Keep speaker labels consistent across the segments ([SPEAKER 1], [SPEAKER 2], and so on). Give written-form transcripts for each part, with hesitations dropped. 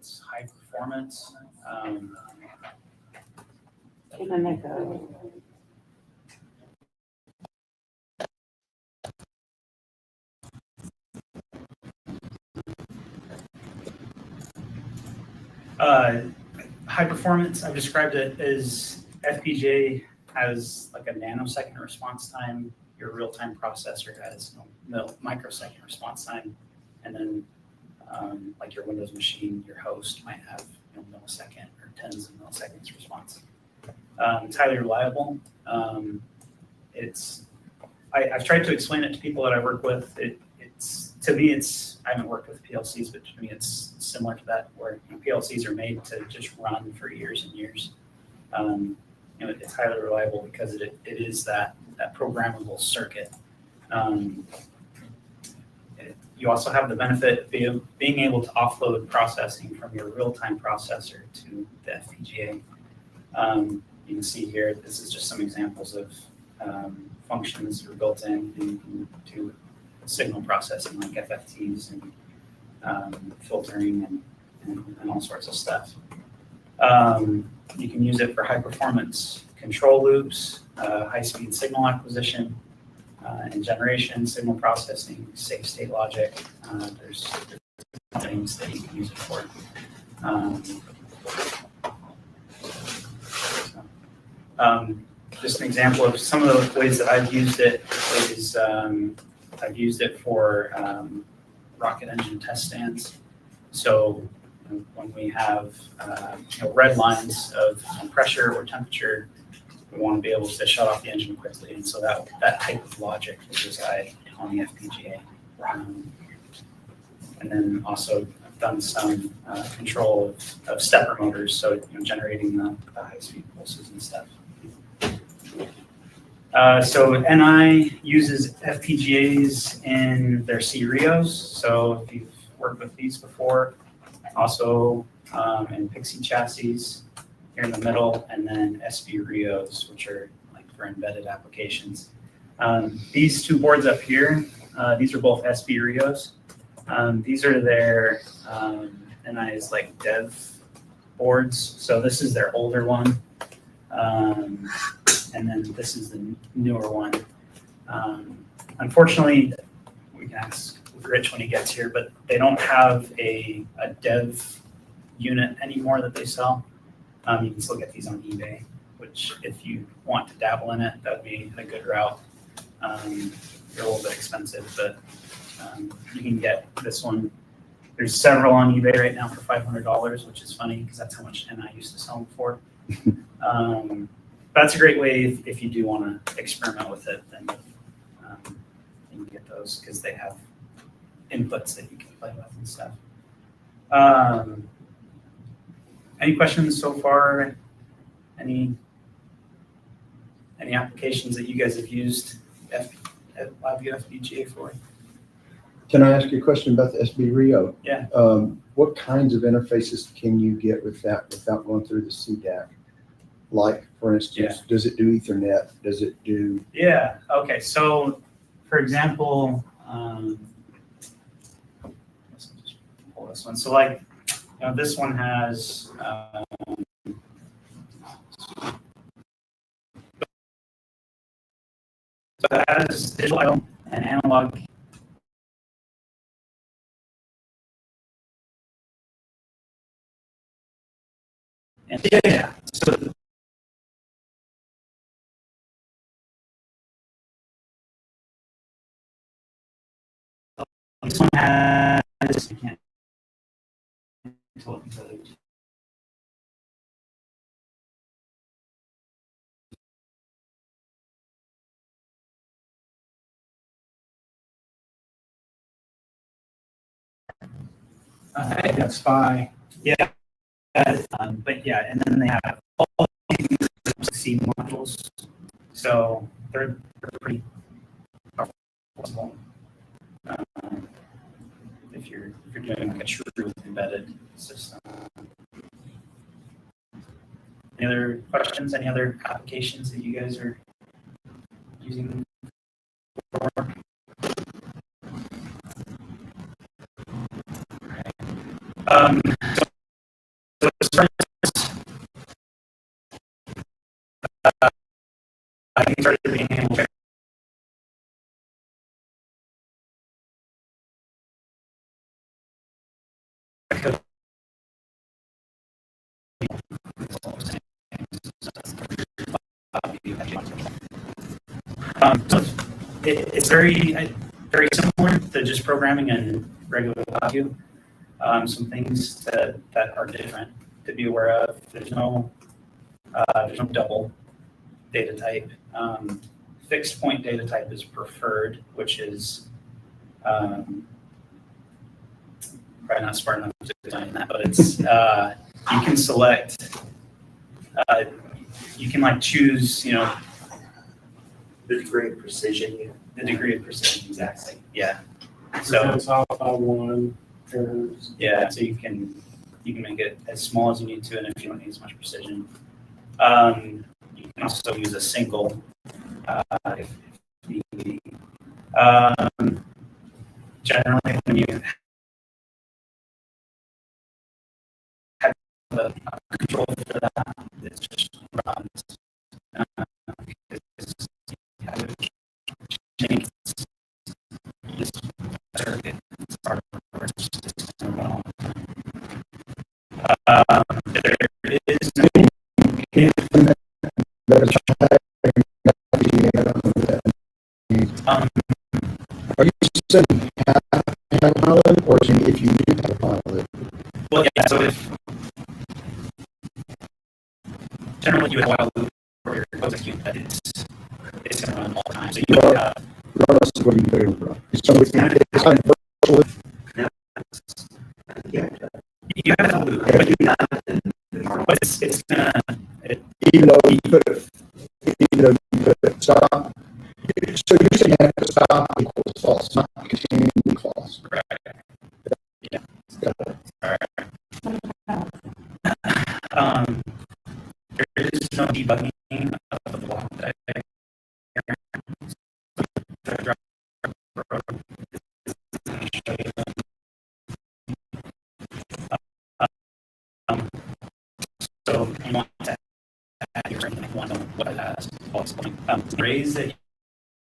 [SPEAKER 1] It's high performance.
[SPEAKER 2] Can I make a?
[SPEAKER 1] High performance, I've described it as FPGA has like a nanosecond response time. Your real-time processor has microsecond response time. And then like your Windows machine, your host might have millisecond or tens of milliseconds response. It's highly reliable. I've tried to explain it to people that I work with. To me, I haven't worked with PLCs, but to me, it's similar to that, where PLCs are made to just run for years and years. It's highly reliable because it is that programmable circuit. You also have the benefit of being able to offload processing from your real-time processor to the FPGA. You can see here, this is just some examples of functions that are built in to signal processing, like FFTs and filtering and all sorts of stuff. You can use it for high performance control loops, high-speed signal acquisition, and generation, signal processing, safe state logic. There's things that you can use it for. Just an example of some of the ways that I've used it is I've used it for rocket engine test stands. So when we have red lines of pressure or temperature, we want to be able to shut off the engine quickly. And so that type of logic will reside on the FPGA. And then also I've done some control of stepper motors, so generating the high-speed pulses and stuff. So NI uses FPGAs in their C-RIOs. So if you've worked with these before, also in Pixie chassis here in the middle, and then SB RIOs, which are like for embedded applications. These two boards up here, these are both SB RIOs. These are their NI's like dev boards. So this is their older one. And then this is the newer one. Unfortunately, we can ask Rich when he gets here, but they don't have a dev unit anymore that they sell. You can still get these on eBay, which if you want to dabble in it, that would be a good route. They're a little bit expensive, but you can get this one. There's several on eBay right now for $500, which is funny because that's how much NI used to sell them for. That's a great way if you do want to experiment with it, then you can get those because they have inputs that you can play with and stuff. Any questions so far? Any applications that you guys have used LabVIEW FPGA for?
[SPEAKER 3] Can I ask you a question about the SB RIO?
[SPEAKER 1] Yeah.
[SPEAKER 3] What kinds of interfaces can you get with that without going through the CDAC? Like, for instance, does it do Ethernet? Does it do?
[SPEAKER 1] Yeah. Okay. So, for example, let's just pull this one. So, like, this one has. So it has digital and analog. And yeah. So this one has. I can't.
[SPEAKER 4] That's SPI.
[SPEAKER 1] Yeah. But yeah, and then they have all these C modules. So they're pretty powerful. If you're doing like a true embedded system. Any other questions? Any other applications that you guys are using them for? far as I started being able to so it's very similar to just programming in regular LabVIEW. Some things that are different to be aware of. There's no double data type. Fixed point data type is preferred, which is probably not smart enough to design that, but it's you can select. You can like choose, the
[SPEAKER 4] degree of precision.
[SPEAKER 1] The degree of precision, exactly. Yeah. So
[SPEAKER 5] That's off by one.
[SPEAKER 1] yeah, so you can make it as small as you need to, and if you don't need as much precision, you can also use a single if need be. Generally, when you have a control for that, it's just runs. Because you have to change this circuit. It's part of the system. There is no
[SPEAKER 3] are you saying have a pilot, or if you do have a pilot?
[SPEAKER 1] well, yeah, so if generally you have a while loop or your code execute that it's going to run all the time. So you would have
[SPEAKER 3] Regardless of what you put in front. So it's kind of virtually.
[SPEAKER 1] you have a loop, but it's gonna
[SPEAKER 3] Even though you put it stop. So you're saying you have to stop equals false, not continuing false.
[SPEAKER 1] correct. Yeah. All right. There is no debugging of the block diagram. So you want to add your one on what it has. The arrays that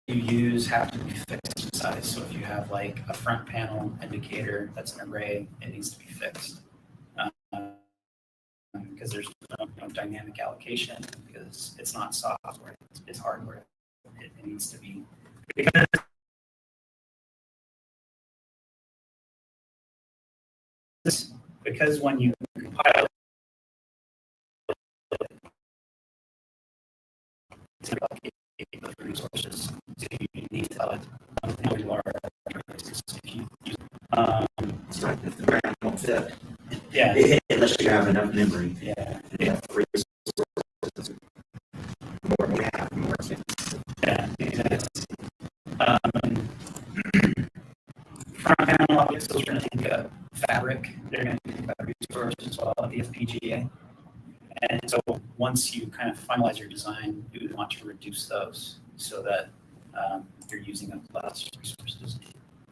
[SPEAKER 1] you use have to be fixed in size. So if you have like a front panel indicator that's an array, it needs to be fixed. Because there's no dynamic allocation, because it's not software, it's hardware. It needs to be, because when you compile to allocate those resources, so you need to tell it how you are.
[SPEAKER 4] It's like if the RAM won't fit.
[SPEAKER 1] Yeah.
[SPEAKER 4] Unless you have enough memory.
[SPEAKER 1] Yeah.
[SPEAKER 4] You have resources. More we have, more things.
[SPEAKER 1] Yeah, exactly. Front panel objects, those are going to take a fabric. They're going to take a resource as well, the FPGA. And so once you kind of finalize your design, you would want to reduce those so that you're using up less resources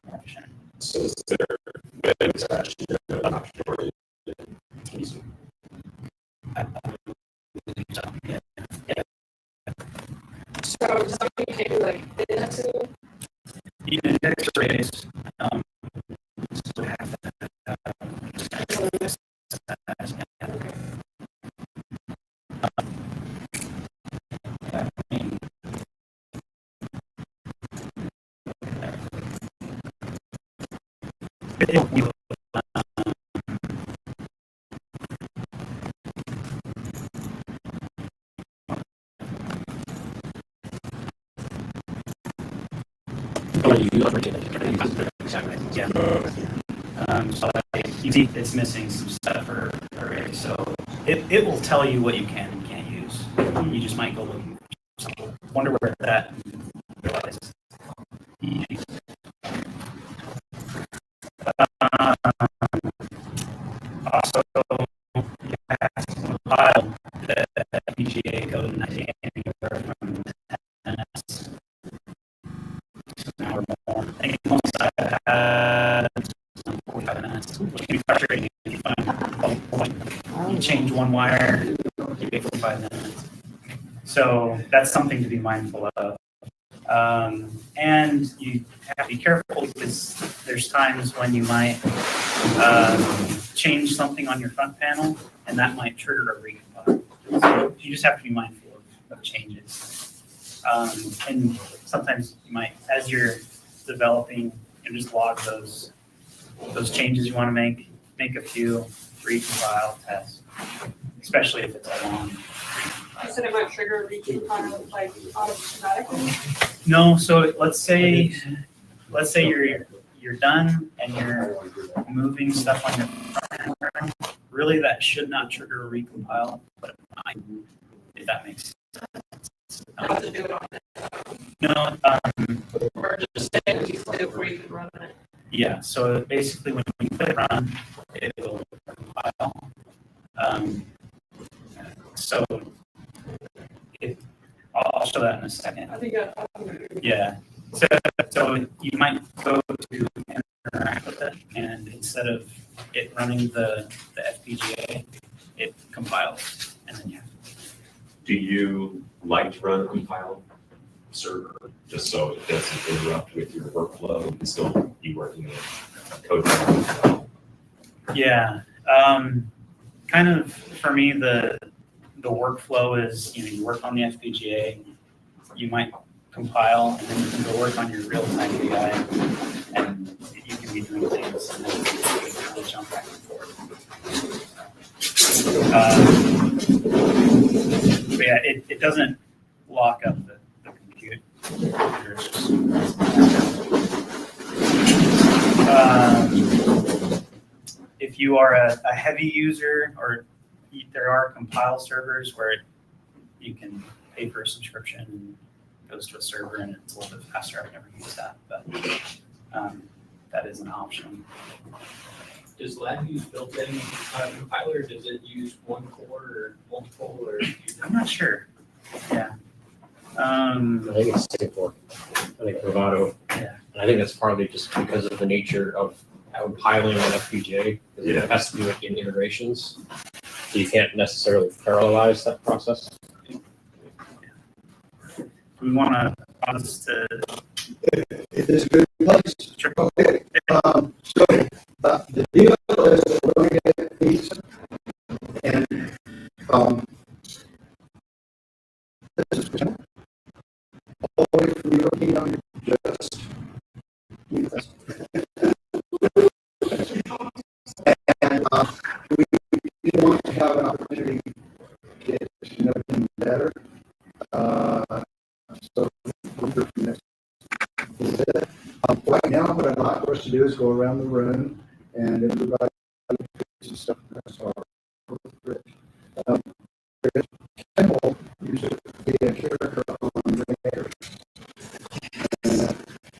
[SPEAKER 1] more efficient.
[SPEAKER 6] So is there ways actually to option or
[SPEAKER 7] So something can do like indexing.
[SPEAKER 1] You can index arrays. So have so you see it's missing some stuff for array, so it will tell you what you can and can't use. You just might go looking for something. Wonder where it's at and realize. Also, you have to compile the FPGA code in anywhere from 10s to an hour more. I think most I've had 45 minutes, which can be frustrating if you find you change one wire, you wait for 5 minutes. So that's something to be mindful of. And you have to be careful because there's times when you might change something on your front panel, and that might trigger a recompile. So you just have to be mindful of changes. And sometimes you might, as you're developing, and just log those changes you want to make a few, recompile, test, especially if it's a long.
[SPEAKER 7] You said it might trigger a recompile like automatically?
[SPEAKER 1] No, so let's say you're done and you're moving stuff on your front end. Really, that should not trigger a recompile, but it might, if that makes sense.
[SPEAKER 7] Have to do it on it.
[SPEAKER 1] No,
[SPEAKER 7] Or just say it before you can run it.
[SPEAKER 1] yeah, so basically when you click run, it will compile. So I'll show that in a second.
[SPEAKER 7] I think
[SPEAKER 1] Yeah, so you might go to interact with it, and instead of it running the FPGA, it compiles, and then you.
[SPEAKER 6] Do you like to run a compile server just so it doesn't interrupt with your workflow and still be working in code?
[SPEAKER 1] Yeah, kind of for me the workflow is you work on the FPGA, you might compile, and then you can go work on your real-time AI, and you can be doing things and then you can jump back and forth. But yeah, it doesn't lock up the compute. If you are a heavy user, or there are compile servers where you can pay for a subscription and it goes to a server and it's a little bit faster. I've never used that, but that is an option.
[SPEAKER 5] Does LabVIEW built-in compiler, does it use one core or multiple, or?
[SPEAKER 1] I'm not sure. Yeah.
[SPEAKER 8] I think it's Singapore. I think Bravado.
[SPEAKER 1] Yeah.
[SPEAKER 8] And I think that's partly just because of the nature of compiling an FPGA, because
[SPEAKER 6] Yeah.
[SPEAKER 8] it has to do it in iterations. So you can't necessarily parallelize that process.
[SPEAKER 1] We want to pause to.
[SPEAKER 3] It is a good place.
[SPEAKER 1] Sure.
[SPEAKER 3] Okay. So the deal is we're going to get these, and this is all the way from your keynote, just and we want to have an opportunity to get to know them better. So right now, what I'd like for us to do is go around the room and everybody some stuff. Campbell used to be a character on Raiders.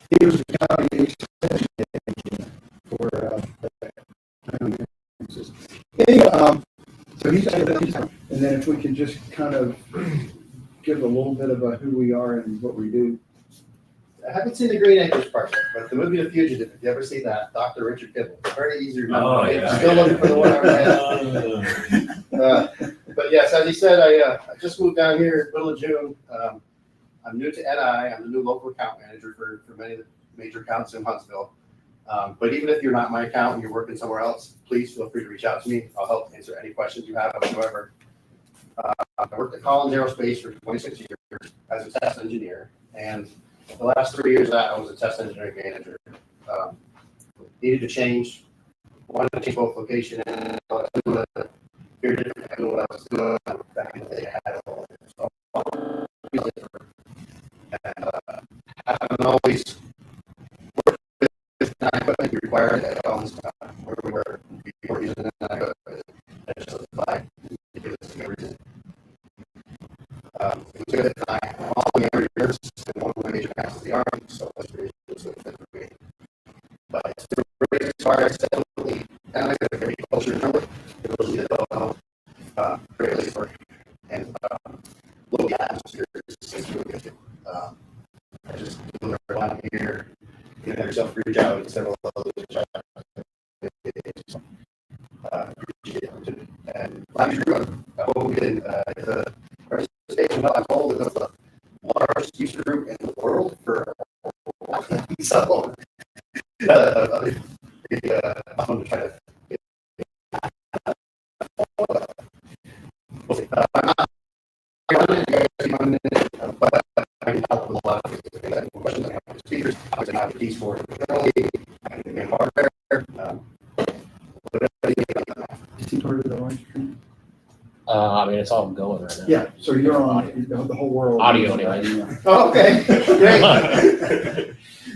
[SPEAKER 3] He was the county extension agent for anyway, so he's and then if we can just kind of give a little bit about who we are and what we do.
[SPEAKER 4] I haven't seen the Green Acres part, but the movie The Fugitive, if you ever see that, Dr. Richard Kibble, very easy to remember.
[SPEAKER 6] Oh, yeah.
[SPEAKER 4] Still looking for the one I had. But yes, as he said, I just moved down here in the middle of June. I'm new to NI. I'm the new local account manager for many of the major accounts in Huntsville. But even if you're not my account and you're working somewhere else, please feel free to reach out to me. I'll help answer any questions you have whatsoever. I worked at Collins Aerospace for 26 years as a test engineer, and the last 3 years of that I was a test engineering manager. Needed to change, wanted to change both location and very different than what I was doing back in the day. I had it all. So, and haven't always worked with equipment required at Collins where we were before using it. I just applied because it's a good reason. It was good at the time. All the areas and one of the major accounts of the Army, so that's really good for me. But it's very as far as definitely, and I got a very culture number. It was greatly for and low atmosphere is really good. I just learned a lot here. You have yourself reach out and several others. And the station that I'm told is the largest user group in the world for so I'm going to try to we'll see. But I can help with a lot of questions. I have speakers, I have keys for hardware.
[SPEAKER 3] Is he part of the orange screen?
[SPEAKER 8] I mean, it's all going right now.
[SPEAKER 3] Yeah, so you're on the whole world.
[SPEAKER 8] Audio anyway.
[SPEAKER 3] Oh, okay, great.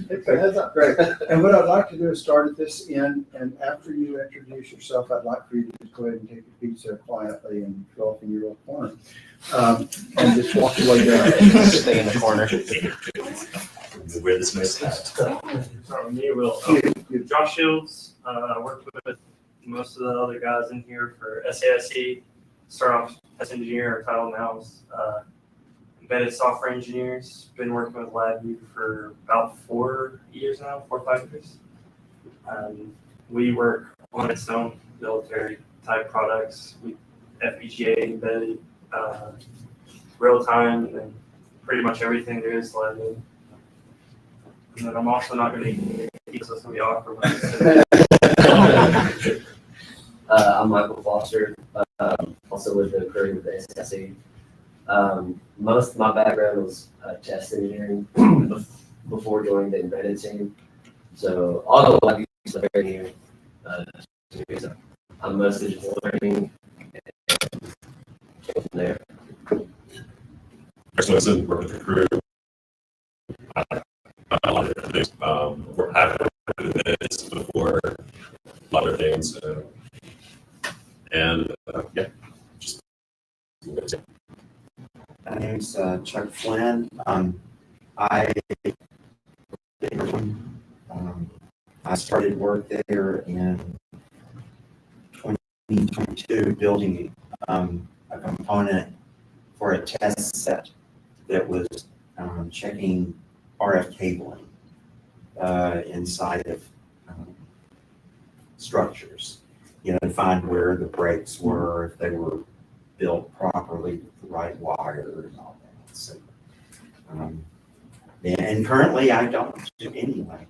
[SPEAKER 3] Great. And what I'd like to do is start at this end, and after you introduce yourself, I'd like for you to just go ahead and take a pizza quietly and go off in your little corner. And just walk your way down.
[SPEAKER 8] Stay in the corner.
[SPEAKER 6] Where this most
[SPEAKER 9] Me, Will. Josh Shields. I worked with most of the other guys in here for SAIC. Start off as engineer, our title now is embedded software engineers. Been working with LabVIEW for about 4 years now, 4 or 5 years. We work on its own military type products. We FPGA embedded, real time, and pretty much everything there is to LabVIEW. And then I'm also not going to be so it's going to be awkward.
[SPEAKER 10] I'm Michael Foster, also with the crew with the SSC. Most of my background was test engineering before joining the embedded team. So all the LabVIEW is very new to me. So I'm mostly just learning and from there.
[SPEAKER 6] First listen, work with the crew. A lot of different things. I've heard of this before, a lot of things. Yeah, just.
[SPEAKER 11] My name's Chuck Flynn. I started work there in 2022 building a component for a test set that was checking RF cabling inside of structures, to find where the breaks were, if they were built properly with the right wire and all that. So, and currently I don't do any LabVIEW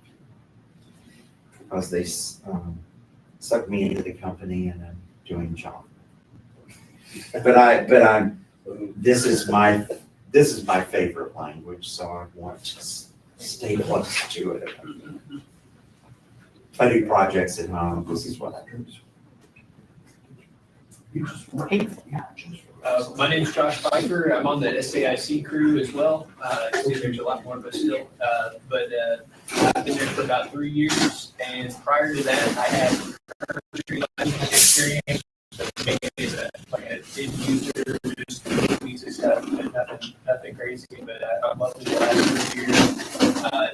[SPEAKER 11] because they sucked me into the company and I'm doing Java. But this is my favorite language, so I want to stay close to it. If I do projects at home, this is what I do.
[SPEAKER 5] My name is Josh Pfeiffer. I'm on the SAIC crew as well. There's a lot more of us still, but I've been there for about 3 years. And prior to that, I had experience like a end user, just pieces of stuff, but nothing crazy. But I'm loving the last 3 years.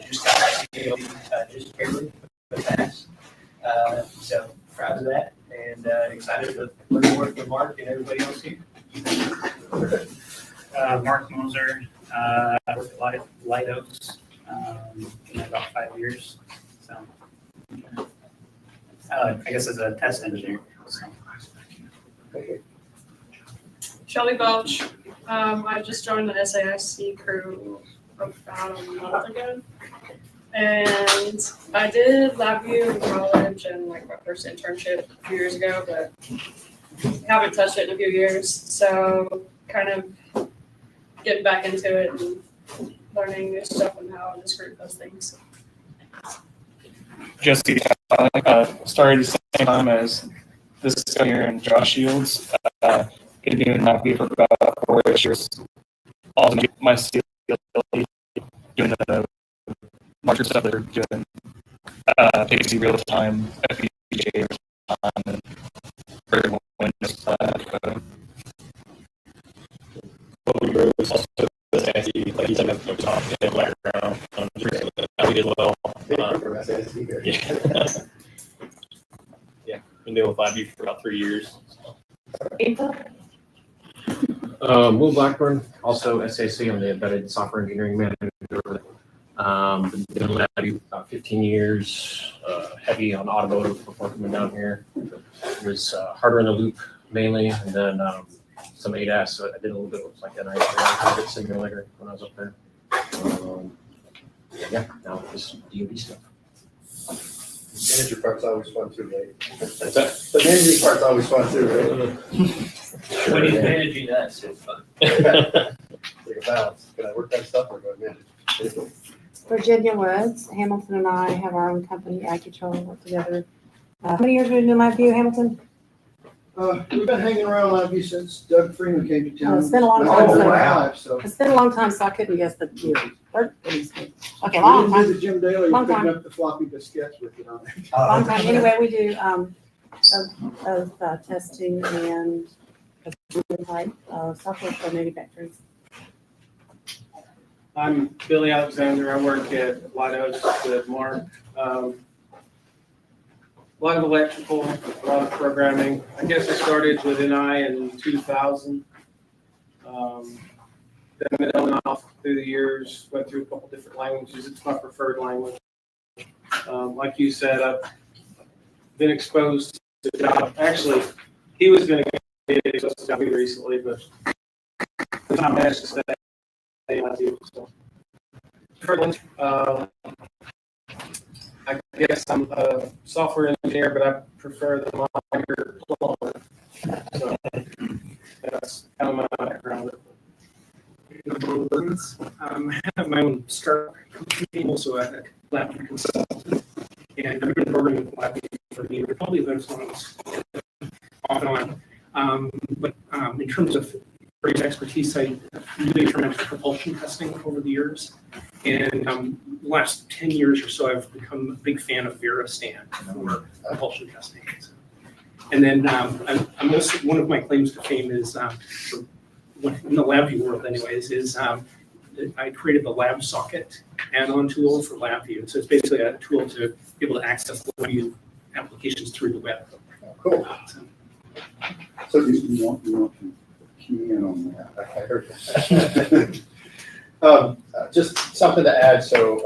[SPEAKER 5] Just got my PhD just barely, but fast. So proud of that. And excited to learn more with Mark and everybody else here.
[SPEAKER 1] Mark Moser, I work at Leidos, about 5 years. So, I guess as a test engineer. So.
[SPEAKER 7] Shelby Belch. I just joined the SAIC crew about a month ago. And I did LabVIEW in college and like my first internship a few years ago, but haven't touched it in a few years. So kind of getting back into it and learning new stuff and how this group does things.
[SPEAKER 9] Jesse started the same time as this guy here and Josh Shields. Been doing LabVIEW for about 4 years. Also, my skill doing the larger stuff they're doing. PhD real time, FPGA real time, and very Windows.
[SPEAKER 8] Also, like you said, I've talked in the background on LabVIEW as well. Yeah, been dealing with LabVIEW for about 3 years. Will Blackburn, also SAC. I'm the embedded software engineering manager. Been doing LabVIEW about 15 years. Heavy on automotive before coming down here. Was hardware in the loop mainly, and then some ADAS. So I did a little bit of like an IT simulator when I was up there. Yeah, now it's DoD stuff.
[SPEAKER 4] Manager part's always fun too, right?
[SPEAKER 8] What's that?
[SPEAKER 4] The manager part's always fun too, right?
[SPEAKER 5] When he's managing that, so it's fun.
[SPEAKER 4] Take a balance. Can I work that stuff or go manage?
[SPEAKER 2] Virginia Woods, Hamilton and I have our own company, AgControl, work together. How many years have we been in LabVIEW, Hamilton?
[SPEAKER 3] We've been hanging around LabVIEW since Doug Freeman came to town.
[SPEAKER 2] It's been a long time.
[SPEAKER 3] 1995, so.
[SPEAKER 2] It's been a long time, so I couldn't guess the year. Okay,
[SPEAKER 3] We
[SPEAKER 2] long
[SPEAKER 3] didn't
[SPEAKER 2] time,
[SPEAKER 3] visit Jim Daly,
[SPEAKER 2] Long
[SPEAKER 3] picking
[SPEAKER 2] time.
[SPEAKER 3] up the floppy diskettes with it on it.
[SPEAKER 2] long time. Anyway, we do, of testing and type, software for manufacturing.
[SPEAKER 12] I'm Billy Alexander. I work at Leidos with Mark. A lot of electrical, a lot of programming. I guess I started with NI in 2000. Then it on and off through the years, went through a couple different languages. It's my preferred language. Like you said, I've been exposed to the job. Actually, he was going to get exposed to me recently, but I managed to stay. So, I guess I'm a software engineer, but I prefer the monitor clone. So that's kind of my background.
[SPEAKER 13] I have my own startup company, also a LabVIEW consultant, and I've been programming with LabVIEW for the year, probably about 20 months off and on. But in terms of great expertise, I really experimented with propulsion testing over the years. And the last 10 years or so, I've become a big fan of VeraStan for propulsion testing. And then I'm also, one of my claims to fame is, in the LabVIEW world anyways, is I created the Lab Socket add-on tool for LabVIEW. So it's basically a tool to be able to access LabVIEW applications through the web.
[SPEAKER 4] Cool.
[SPEAKER 3] So you want to key in on that.
[SPEAKER 4] I heard that. Just something to add. So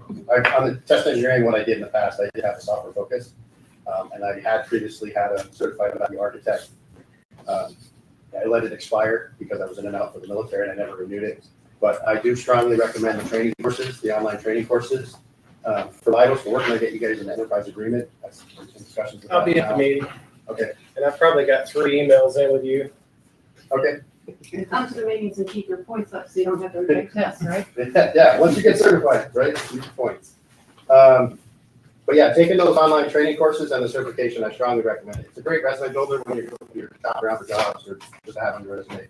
[SPEAKER 4] on the test engineering, what I did in the past, I did have a software focus. And I had previously had a certified LabVIEW architect. I let it expire because I was in and out for the military and I never renewed it. But I do strongly recommend the training courses, the online training courses. For Leidos, we're working to get you guys an enterprise agreement. That's some discussions.
[SPEAKER 12] I'll be at the meeting.
[SPEAKER 4] Okay.
[SPEAKER 12] And I've probably got 3 emails in with you.
[SPEAKER 4] Okay.
[SPEAKER 2] Come to the meetings and keep your points up so you don't have to retake tests, right?
[SPEAKER 4] Yeah, once you get certified, right, keep your points. But yeah, taking those online training courses and the certification, I strongly recommend it. It's a great resume builder when you're shopping around for jobs or just to have on your resume.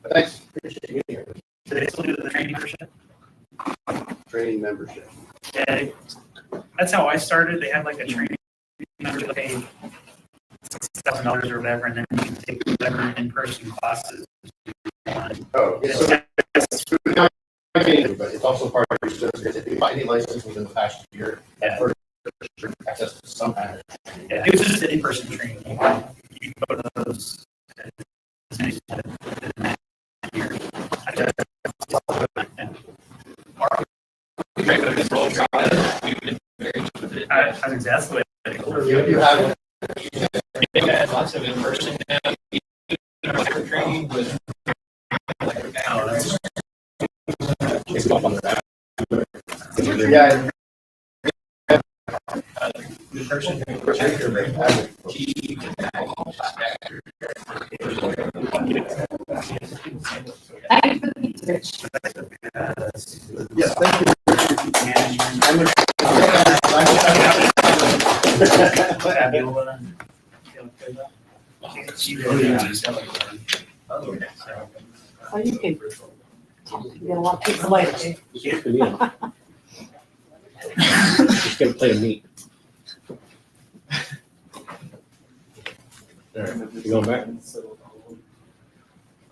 [SPEAKER 4] But thanks, appreciate you being here.
[SPEAKER 1] Do they still do the training membership?
[SPEAKER 4] Training membership.
[SPEAKER 1] Yeah, that's how I started. They had like a training membership, paid $6,000 or whatever, and then you can take whatever in-person classes.
[SPEAKER 4] Oh, yeah. So but it's also part of your certificate. If you buy any license within the past year, for access to some kind of.
[SPEAKER 1] Yeah, it was just an in-person training. You go to those. I think that's the way.
[SPEAKER 4] You have.
[SPEAKER 5] They've had lots of in-person training with.
[SPEAKER 4] Yeah.
[SPEAKER 5] The person who
[SPEAKER 3] Yes, thank you.
[SPEAKER 2] So you can get a lot of pizza later.
[SPEAKER 8] Just gonna play a meat. All right, you going back?
[SPEAKER 7] You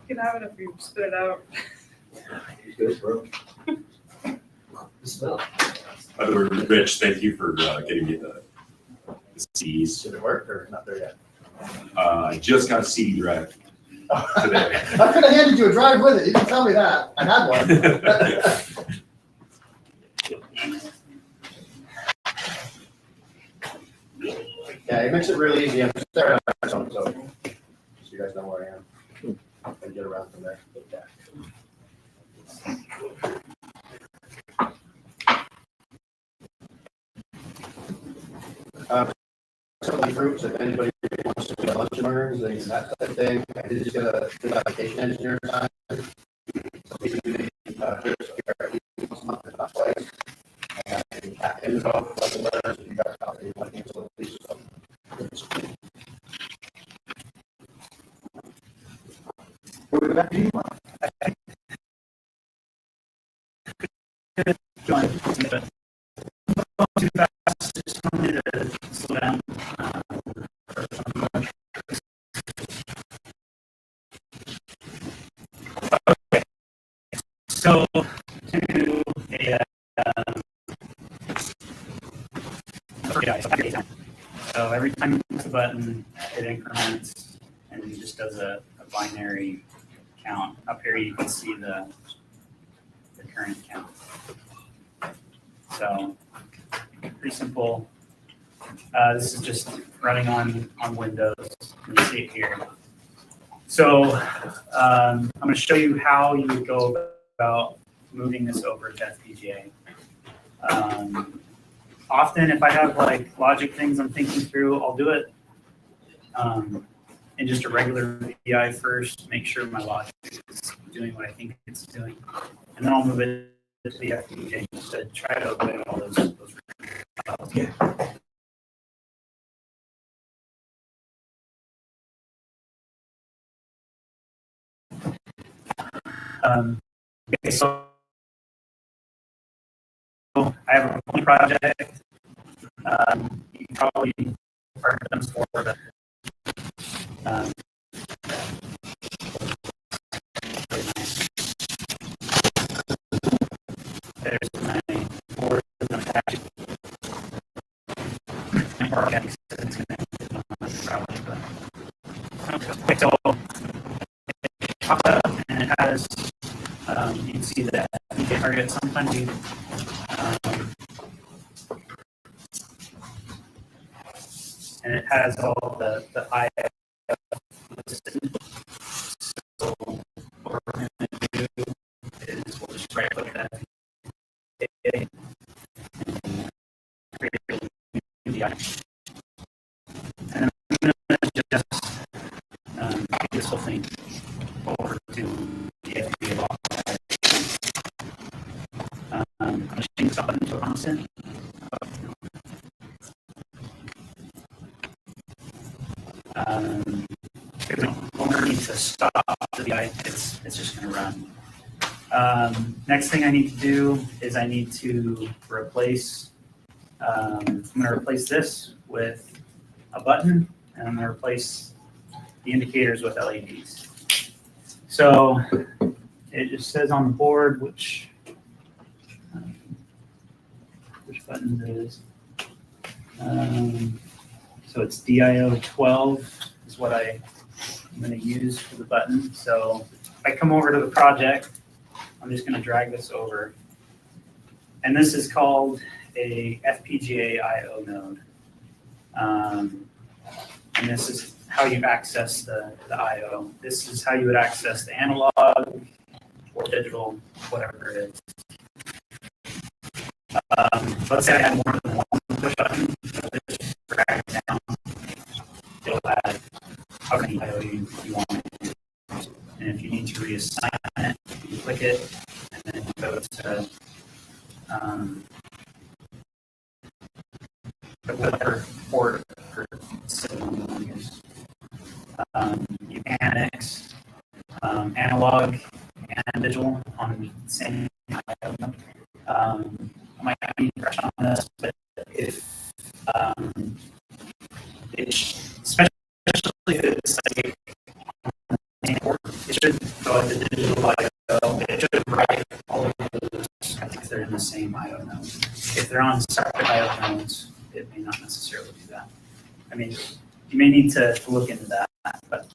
[SPEAKER 7] can have it if you spit it out.
[SPEAKER 10] Good, bro. Smell.
[SPEAKER 6] Rich, thank you for getting me the CDs.
[SPEAKER 4] Did it work or not there yet?
[SPEAKER 6] I just got a CD drive today.
[SPEAKER 4] I could have handed you a drive with it. You didn't tell me that. I had one. Yeah, it makes it really easy. I'm just there on my phone, so you guys know where I am. And get around from there. Some of the groups, if anybody wants to do lunch and learns and that type of thing, I did just get a good application engineer assigned. So we can do the, once a month, if not twice. And it's all lesson learners, you guys out there, you want to answer the police or something. We'll be back to you.
[SPEAKER 1] John, but too fast, just tell me to slow down. Okay. So, to a so every time you press the button, it increments and it just does a binary count. Up here, you can see the current count. So pretty simple. This is just running on Windows. You can see it here. So I'm going to show you how you would go about moving this over to FPGA. Often, if I have like logic things I'm thinking through, I'll do it in just a regular VI first, make sure my logic is doing what I think it's doing, and then I'll move it to the FPGA to try to avoid all those files. Yeah. Okay, so I have a one project. You probably heard them before, but there's my board attached. My organic system's connected on my router, but okay, so it pops up and it has you can see that you can target. Sometimes you and it has all the IF listed. So what we're going to do is we'll just right click that and create a new VI. And then I'm going to just copy this whole thing over to the FPGA log. I'm going to change this button to a constant. Because we don't need to stop the VI, it's just going to run. Next thing I need to do is I need to replace, I'm going to replace this with a button, and I'm going to replace the indicators with LEDs. So it just says on the board which button it is. So it's DIO 12 is what I'm going to use for the button. So if I come over to the project, I'm just going to drag this over. And this is called a FPGA IO node. And this is how you access the IO. This is how you would access the analog or digital, whatever it is. Let's say I had more than one push button. Just drag it down. It'll add how many IO you want to do. And if you need to reassign it, you click it, and then you go to whatever port or signal you want to use. You can annex analog and digital on the same IO. I might not be fresh on this, but if especially if it's like it should go into digital IO. It should write all of those. I think they're in the same IO node. If they're on separate IO nodes, it may not necessarily do that. I mean, you may need to look into that, but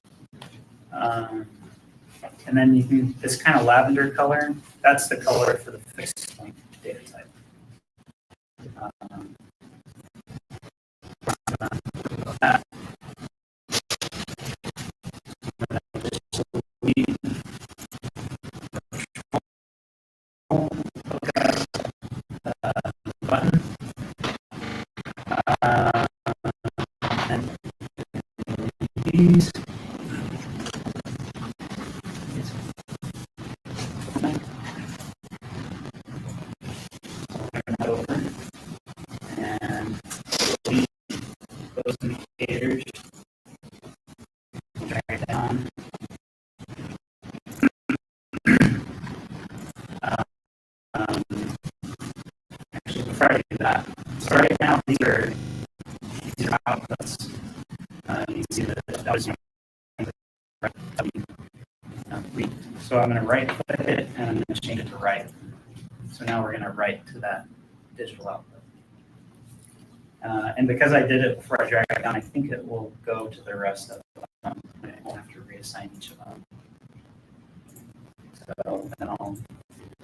[SPEAKER 1] and then you can this kind of lavender color. That's the color for the fixed point data type. look at button. And these. Over. And those indicators. Drag it down. Actually, before I do that, so right now these are outputs. You can see that was read. So I'm going to right click it and I'm going to change it to write. So now we're going to write to that digital output. And because I did it before I drag it down, I think it will go to the rest of them. I won't have to reassign each of them. So then I'll do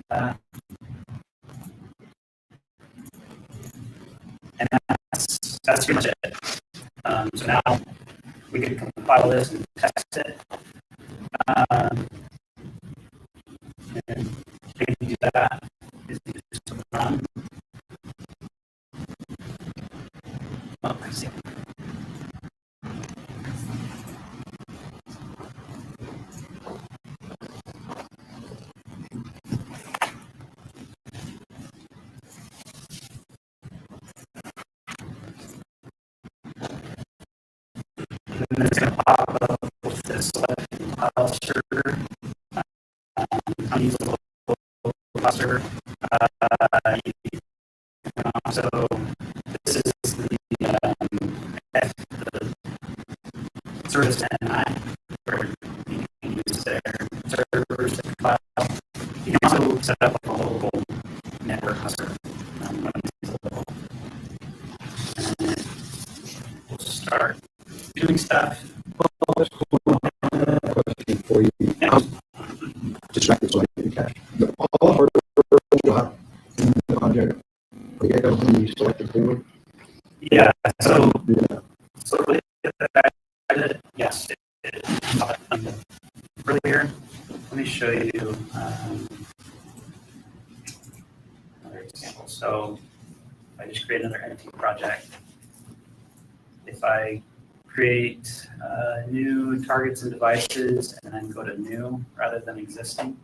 [SPEAKER 1] that. And that's pretty much it. So now we can compile this and test it. And we can do that. Is just run. Oh, I see. And then it's going to pop up with this file server. I'm using a local file server. So this is the service NI where you can use their servers to compile. You can also set up a local network cluster. And we'll start doing stuff.
[SPEAKER 3] Question for you.
[SPEAKER 1] Yeah.
[SPEAKER 3] Distracted so I can catch. All hardware in the project. The everything you selected for.
[SPEAKER 1] Yeah. So
[SPEAKER 3] Yeah.
[SPEAKER 1] so yes. Earlier, let me show you another example. So if I just create another empty project, if I create new targets and devices and then go to new rather than existing,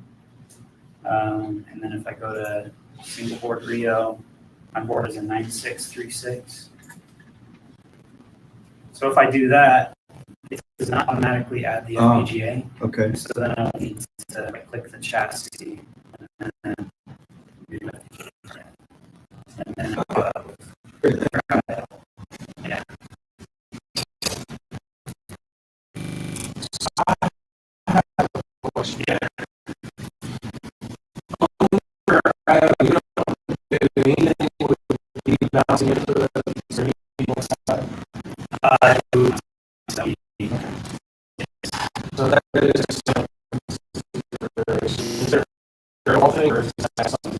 [SPEAKER 1] and then if I go to single board Rio, my board is a 9636. So if I do that, it does not automatically add the FPGA.
[SPEAKER 3] Okay.
[SPEAKER 1] So then I need to click the chassis and then do that. And then yeah. Yeah.
[SPEAKER 8] So that is there all thing or is that something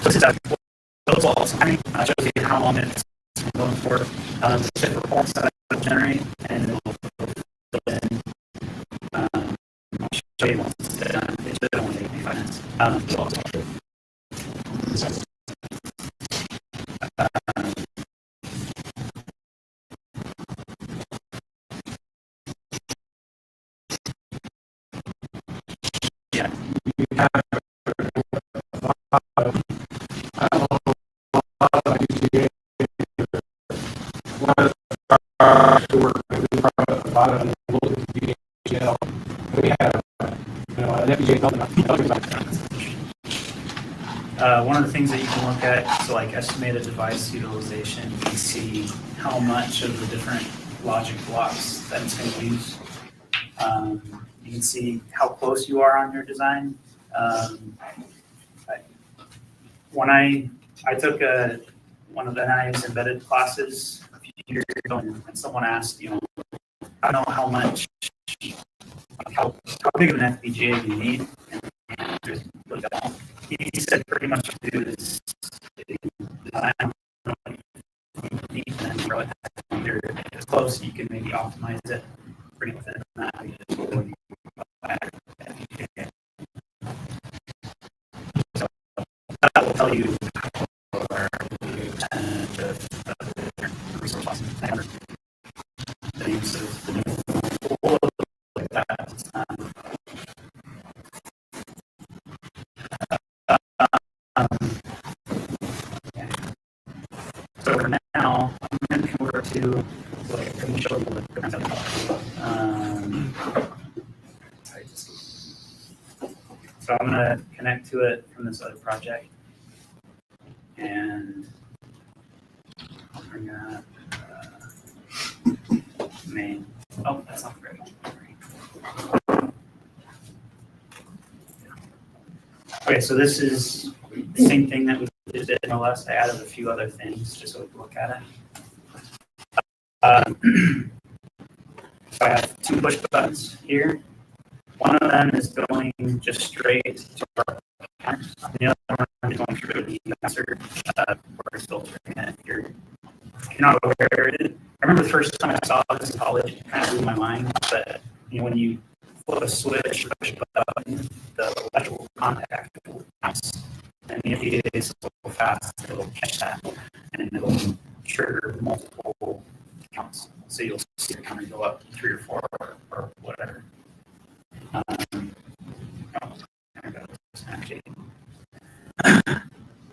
[SPEAKER 1] this is those walls. I mean, I'll show you how long it's going for. The ship reports that I generate and it will fill in. I'll show you once it's done. It should only take me 5 minutes. Yeah. One of the things that you can look at, so like estimated device utilization, you can see how much of the different logic blocks that it's going to use. You can see how close you are on your design. When I took one of the NI's embedded classes a few years ago, and someone asked, I don't know how much, how big of an FPGA do you need? And he said pretty much do is design what you need and then grow it. if you're as close, you can maybe optimize it, bring it within that. You just go and back. So that will tell you percentage of resource loss and the use of the new tool like that. Yeah. So for now, I'm going to come over to like I couldn't show you the different so I'm going to connect to it from this other project, and I'll bring up main. Oh, that's not the right one. Okay, so this is the same thing that we did in OS. I added a few other things just so we can look at it. So I have two push buttons here. One of them is going just straight to our counter. The other one is going through the master where it's filtering it. If you're not aware, I remember the first time I saw this in college, it kind of blew my mind. But when you flip a switch or push a button, the electrical contact will bounce. And if it is so fast, it'll catch that and it'll trigger multiple counts. So you'll see the counter go up 3 or 4 or whatever.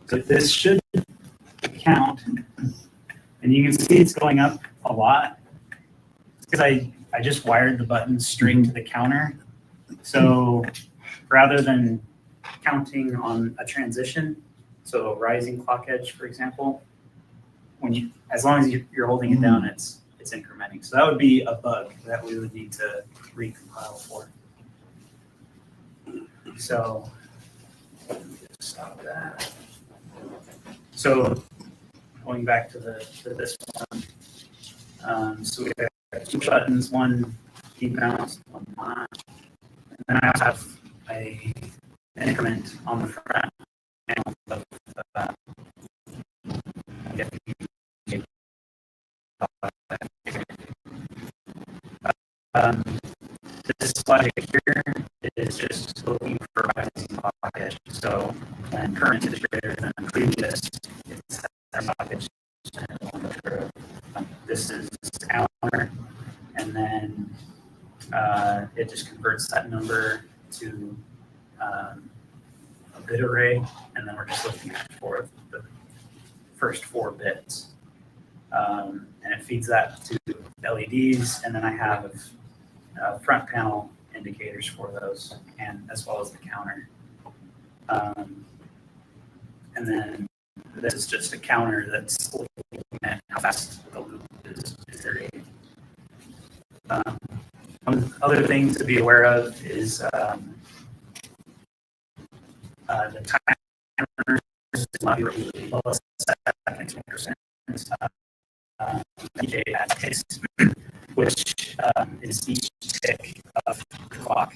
[SPEAKER 1] So this should count, and you can see it's going up a lot because I just wired the button straight to the counter. So rather than counting on a transition, so a rising clock edge, for example, as long as you're holding it down, it's incrementing. So that would be a bug that we would need to recompile for. So stop that. So going back to this one, so we have 2 buttons, one debounced, one not. And then I have an increment on the front panel of this logic here is just looking for rising clock edge. So when current is greater than the previous, it's that clock edge. This is counter, and then it just converts that number to a bit array, and then we're just looking for the first 4 bits. And it feeds that to LEDs, and then I have front panel indicators for those, and as well as the counter. And then this is just a counter that's looking at how fast the loop is iterating. One other thing to be aware of is the timer is not really second percent. FPGA at ticks, which is each tick of the clock.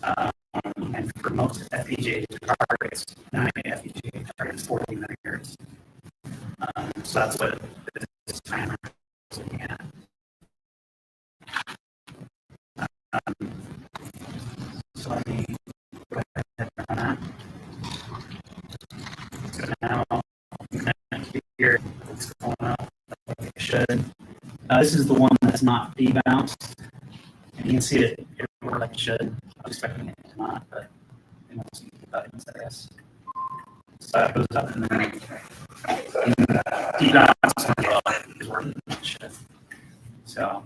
[SPEAKER 1] And for most FPGA targets, 9 FPGA targets 40 megahertz. So that's what this timer is looking at. So let me go ahead and run that. So now here, it's going up like it should. This is the one that's not debounced. And you can see it work like it should. I was expecting it to not, but it won't see the buttons, I guess. So that goes up and then debounced is working like it should. So,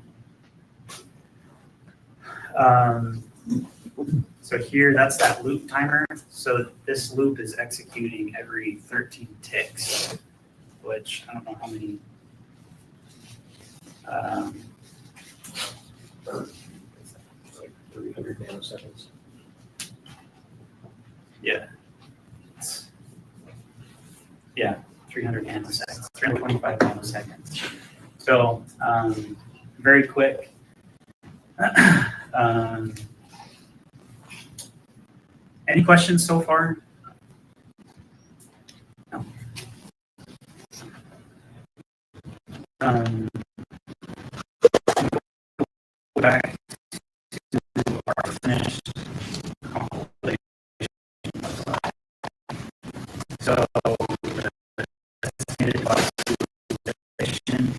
[SPEAKER 1] so here, that's that loop timer. So this loop is executing every 13 ticks, which I don't know how many.
[SPEAKER 8] 300 nanoseconds.
[SPEAKER 1] Yeah. Yeah, 300 nanoseconds, 325 nanoseconds. So very quick. Any questions so far? No. back to our finished compilation. So the estimated cost of utilization,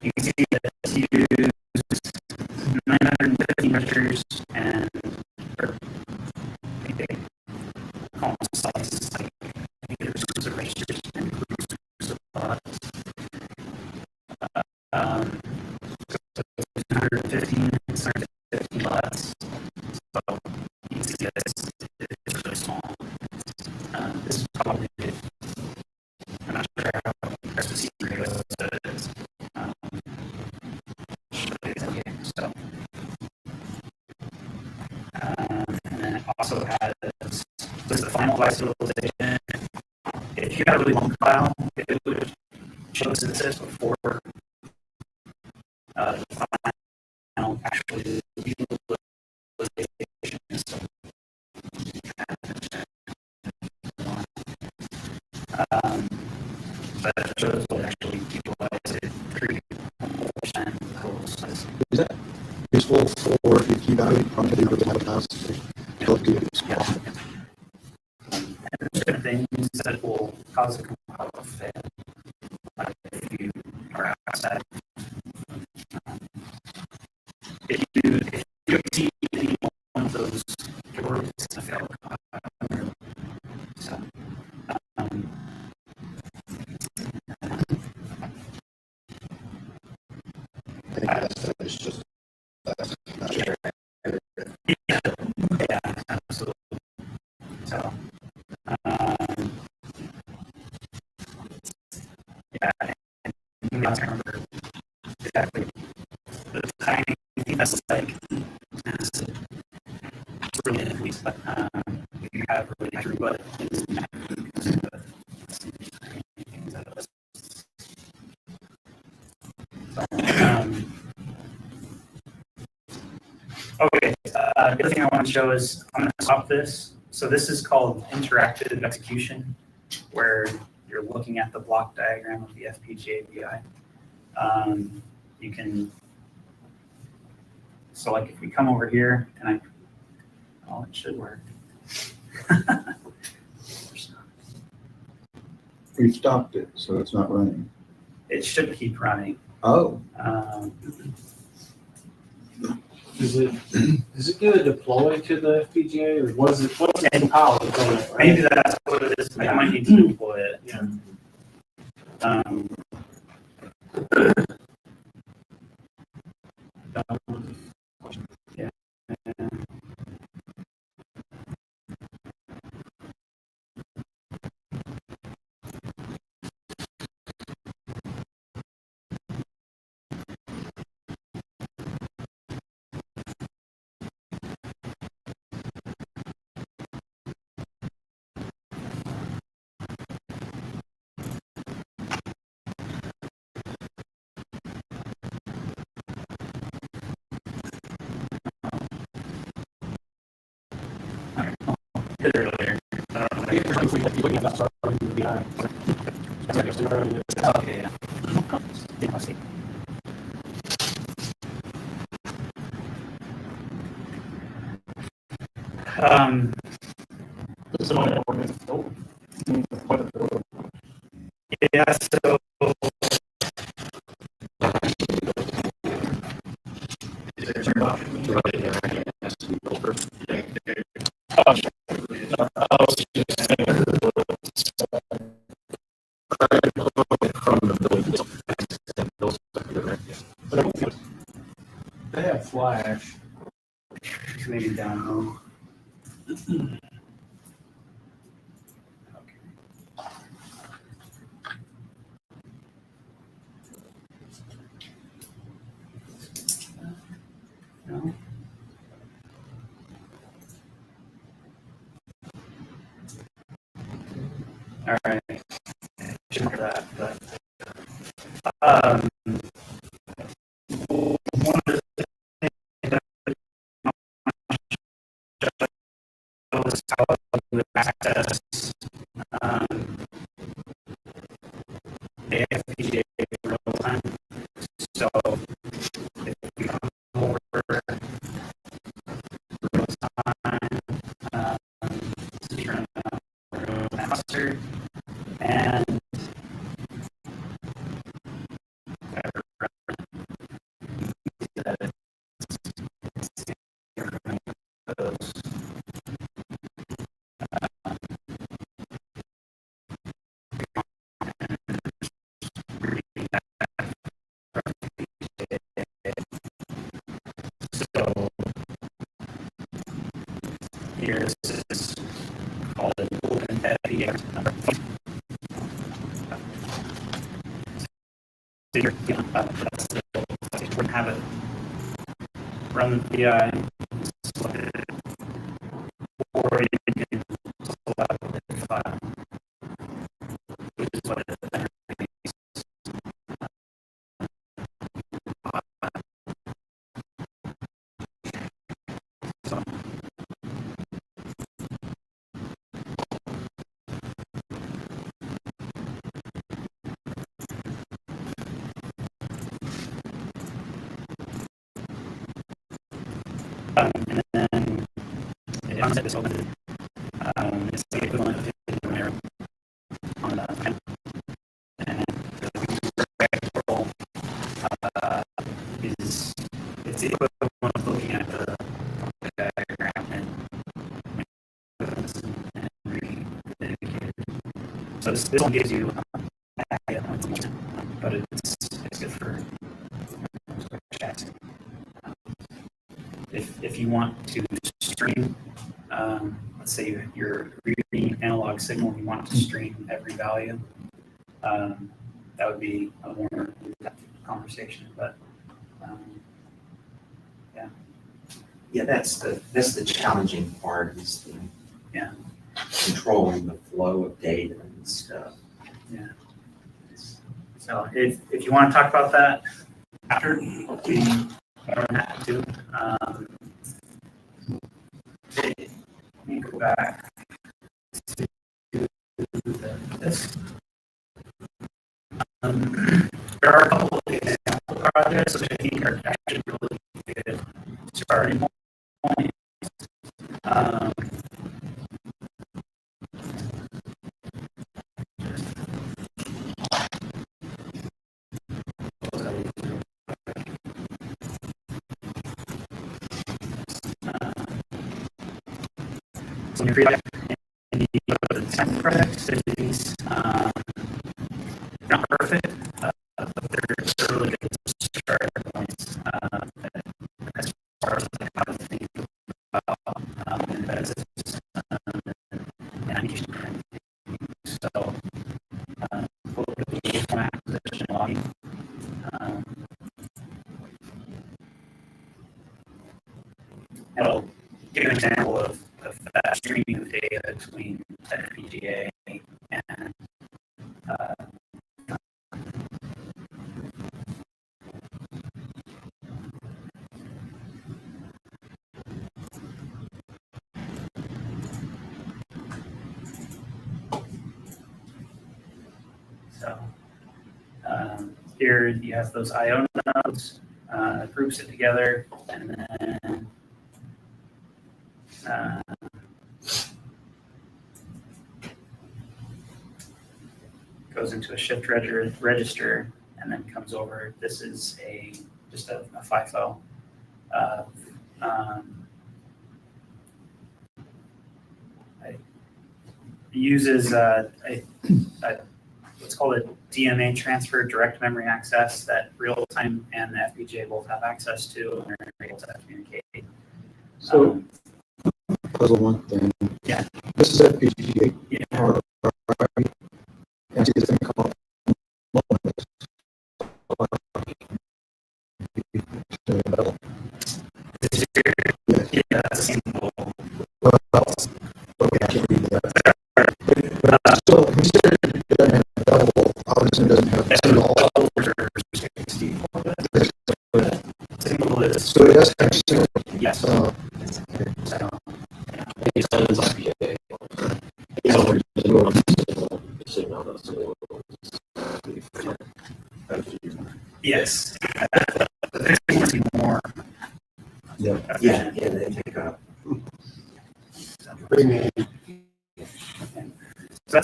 [SPEAKER 1] you can see that it's used 915 registers and almost sizes like groups of registers and groups of plots. So 115 plots. So you can see that it's really small. This is probably, I'm not sure how best to see is. So, and then it also has this is the final device utilization. If you had a really long file, it would show this as before the final actually utilization. So, but it shows what actually utilize it 3% total size.
[SPEAKER 3] Is that useful for if you value from the other house?
[SPEAKER 1] Yeah. And there's certain things that will cause a compile to fail. Like if you are outside. If you exceed any one of those keywords, it's a fail compile. So,
[SPEAKER 3] I think that's just
[SPEAKER 1] yeah, absolutely. So, yeah, and you have to remember exactly the timing. That's like it's really increased, but if you have really accurate, but it's not okay, the other thing I want to show is I'm going to stop this. So this is called interactive execution, where you're looking at the block diagram of the FPGA VI. You can, so like if we come over here and oh, it should work.
[SPEAKER 3] we stopped it, so it's not running.
[SPEAKER 1] It should keep running.
[SPEAKER 3] Oh.
[SPEAKER 12] Is it going to deploy to the FPGA, or what's it compiled from it, right?
[SPEAKER 1] Maybe that's what it is. I might need to deploy it.
[SPEAKER 12] Yeah.
[SPEAKER 1] Yeah. Hit it earlier. Okay, yeah. Yeah, I see. Yeah, so
[SPEAKER 12] They have Flash.
[SPEAKER 1] maybe down low. No. All right. Shouldn't hear that, but one of the things that shows how to access the FPGA real time. So if you you're, that's the, we're gonna have it run the PI, or you can select the file, which is what it so, and then it comes this open. It's the equivalent of an arrow on the pen. And the rectangle is it's the equivalent of looking at the diagram and reading the indicator. So this one gives you but it's good for chat. If you want to stream, let's say you're reading analog signal and you want to stream every value, that would be a more in-depth conversation. But yeah.
[SPEAKER 11] Yeah, that's the challenging part is the controlling the flow of data and stuff.
[SPEAKER 1] Yeah. So if you want to talk about that after, we don't have to. Let me go back to this. There are a couple of example projects which I think are actually really good starting points. So when you create the design projects, these not perfect, but they're really good start points as far as how to think about embedded systems and application. So we'll look at the format acquisition logging. And I'll give you an example of that streaming of data between FPGA and so here you have those IO nodes, groups it together, and then goes into a shift register, and then comes over. This is just a FIFO. It uses what's called a DMA transfer, direct memory access, that real-time and the FPGA both have access to and are able to communicate.
[SPEAKER 3] So, puzzle one thing.
[SPEAKER 1] Yeah.
[SPEAKER 3] This is FPGA.
[SPEAKER 1] Yeah.
[SPEAKER 3] And this thing called
[SPEAKER 1] yeah, that's a simple.
[SPEAKER 3] Okay, I can't read that. But still, he said it doesn't have double. Obviously, doesn't have single.
[SPEAKER 1] Single is
[SPEAKER 3] So it does have single.
[SPEAKER 1] yes.
[SPEAKER 3] So,
[SPEAKER 1] yes. More.
[SPEAKER 3] Yeah.
[SPEAKER 11] Yeah, they take up.
[SPEAKER 1] So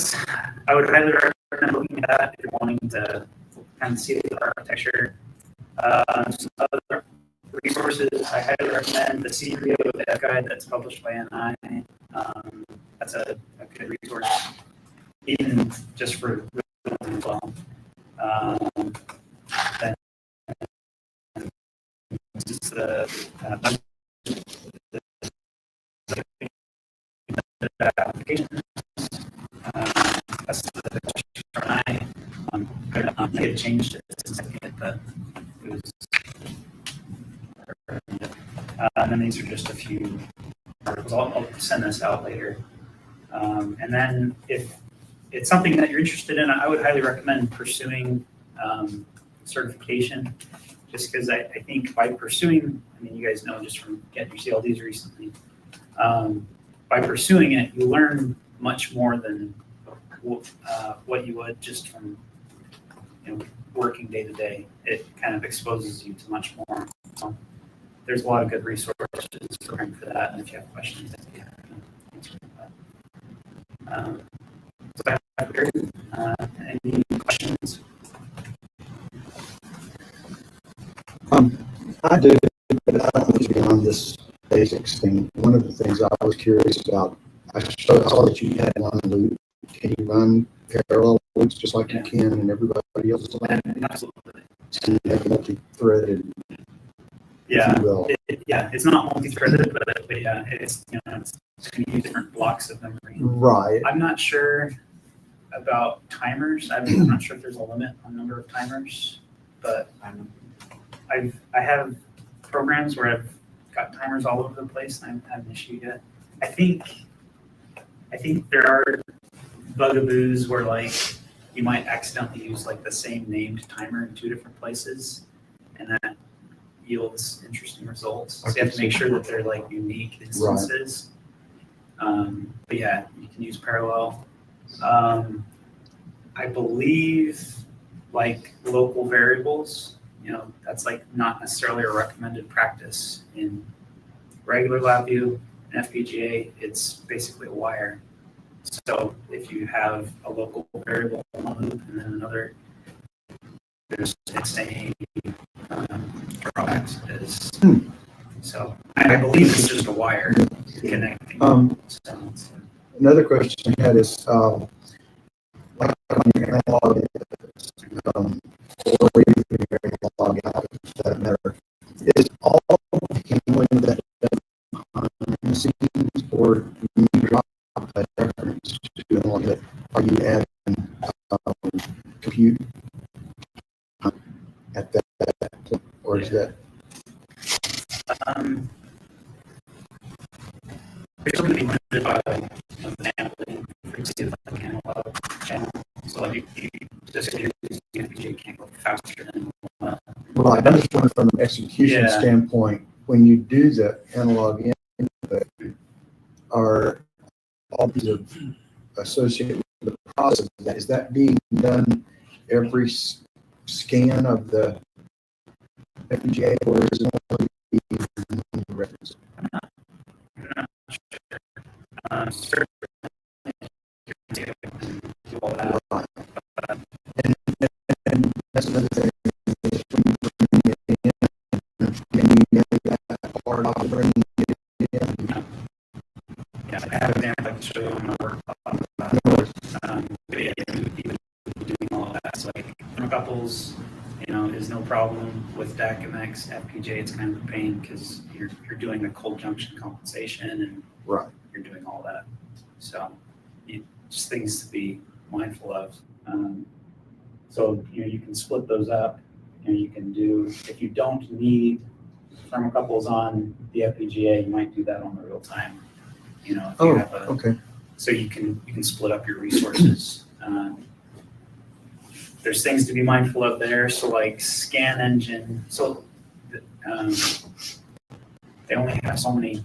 [SPEAKER 1] I would highly recommend looking at that if you're wanting to kind of see the architecture. Some other resources, I highly recommend the C3O Dev Guide that's published by NI. That's a good resource, even just for as well. Then just the application. That's the I get changed it. but it was. And then these are just a few articles. I'll send this out later. And then if it's something that you're interested in, I would highly recommend pursuing certification, just because I think by pursuing, I mean, you guys know just from getting your CLDs recently, by pursuing it, you learn much more than what you would just from working day to day. It kind of exposes you to much more. So there's a lot of good resources for that, and if you have questions, I'd be happy to answer that. So I have any questions?
[SPEAKER 3] I do, but I don't think beyond this basics thing. One of the things I was curious about, I saw that you had one loop. Can you run parallel loops just like you can in everybody else's lab?
[SPEAKER 1] Absolutely.
[SPEAKER 3] So you have multi-threaded.
[SPEAKER 1] Yeah,
[SPEAKER 3] if you will.
[SPEAKER 1] It's not multi-threaded, but yeah, it's going to use different blocks of memory.
[SPEAKER 3] Right.
[SPEAKER 1] I'm not sure about timers. I'm not sure if there's a limit on number of timers, but I have programs where I've got timers all over the place, and I haven't had an issue yet. I think there are bugaboos where like you might accidentally use like the same named timer in 2 different places, and that yields interesting results. So you have to make sure that they're like unique instances. But yeah, you can use parallel. I believe like local variables, that's like not necessarily a recommended practice in regular LabVIEW and FPGA. It's basically a wire. So if you have a local variable in one loop and then another, it's saying drawbacks is. So I believe it's just a wire connecting.
[SPEAKER 3] Another question I had is, like on your analog, or even your analog out, for that matter, is all handling that behind the scenes, or do you drop a reference to analog that? Are you adding compute at that point, or is that?
[SPEAKER 1] It's going to be limited by the sampling frequency of the analog channel. So like you just if you're using FPGA, can't go faster than
[SPEAKER 3] Right. I'm just wondering from an execution standpoint, when you do the analog input, are all these associated with the process of that? Is that being done every scan of the FPGA, or is it only being reference?
[SPEAKER 1] Certainly,
[SPEAKER 3] and that's another thing. Can you know that part of bringing it in?
[SPEAKER 1] Yeah, I have an example I can show you on my work. But yeah, even doing all of that. So like thermocouples, is no problem with DAC MX. FPGA, it's kind of a pain because you're doing the cold junction compensation and you're doing all that. So just things to be mindful of. So you can split those up. You can do, if you don't need thermocouples on the FPGA, you might do that on the real time. If you have
[SPEAKER 3] okay.
[SPEAKER 1] So you can split up your resources. There's things to be mindful of there. So like scan engine. So they only have so many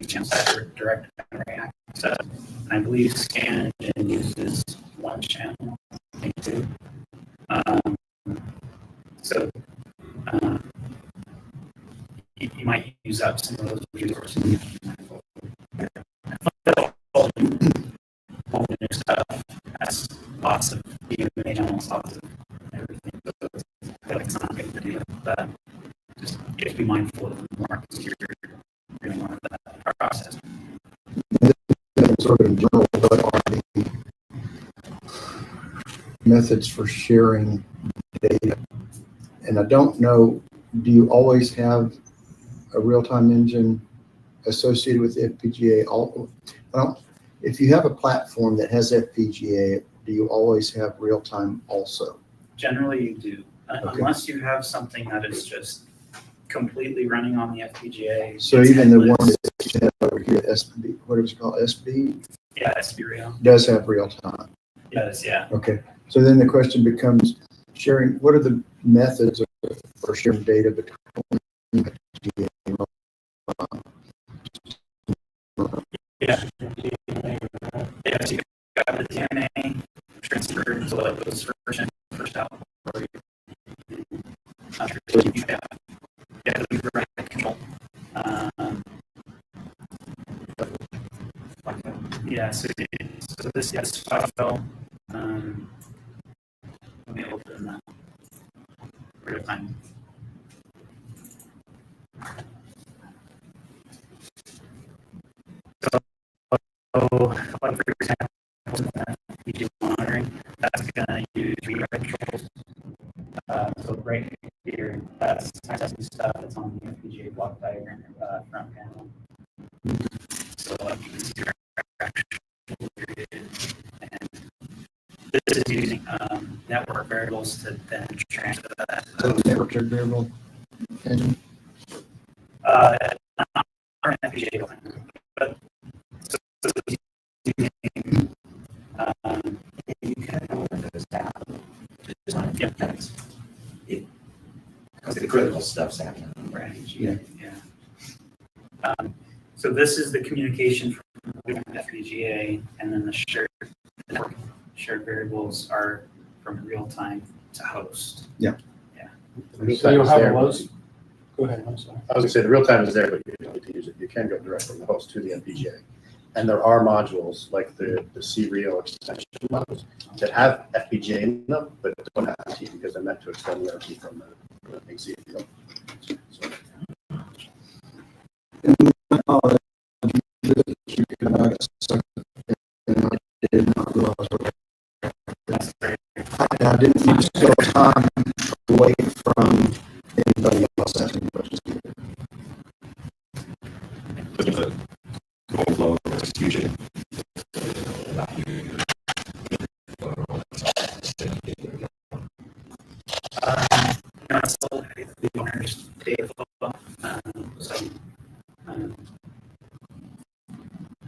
[SPEAKER 1] channels for direct memory access. And I believe scan engine uses 1 channel, I think 2. So you might use up some of those resources. All the new stuff has lots of DMA channels, lots of everything. So I feel like it's not good to do that. Just be mindful of the markets you're doing on that process.
[SPEAKER 3] Sort of in general, what are the methods for sharing data? And I don't know, do you always have a real-time engine associated with the FPGA? Well, if you have a platform that has FPGA, do you always have real-time also?
[SPEAKER 1] Generally, you do.
[SPEAKER 3] Okay.
[SPEAKER 1] Unless you have something that is just completely running on the FPGA.
[SPEAKER 3] So
[SPEAKER 1] it's
[SPEAKER 3] even the one
[SPEAKER 1] headless.
[SPEAKER 3] that you have over here, SB, what is it called, SB,
[SPEAKER 1] Yeah, it's real.
[SPEAKER 3] does have real time.
[SPEAKER 1] Yes, yeah.
[SPEAKER 3] Okay, so then the question becomes sharing, what are the methods for sharing data between FPGA and real time?
[SPEAKER 1] Yeah. Yeah, so you got the DNA transfer, so like those first in, first out. Or not sure if you have. Yeah, the right control. Yeah, so this is file. Let me open that real time. So, like for example, FPGA monitoring, that's gonna use read controls. So right here, that's accessing stuff that's on the FPGA block diagram front panel. So like you can see actual period, and this is using network variables to then transfer that.
[SPEAKER 3] So the network variable engine?
[SPEAKER 1] Not our FPGA plan, but so this is using
[SPEAKER 11] You can open those down. Just on
[SPEAKER 1] yeah.
[SPEAKER 11] because the critical stuff's happening.
[SPEAKER 1] Right.
[SPEAKER 3] Yeah.
[SPEAKER 1] Yeah. So this is the communication from the FPGA, and then the shared variables are from real time to host.
[SPEAKER 8] The real
[SPEAKER 12] So
[SPEAKER 8] time
[SPEAKER 12] you'll
[SPEAKER 8] is
[SPEAKER 12] have
[SPEAKER 8] there,
[SPEAKER 12] a
[SPEAKER 8] but
[SPEAKER 12] load. Go ahead, I'm sorry.
[SPEAKER 8] I was gonna say, the real time is there, but you don't need to use it. You can go direct from the host to the FPGA. And there are modules like the C-REO extension modules that have FPGA in them, but don't have RT because they're meant to extend the RT from the big CPU. So,
[SPEAKER 3] I didn't want to steal time away from anybody else asking questions.
[SPEAKER 6] There's a full flow of execution.
[SPEAKER 1] Not still the owner's data flow.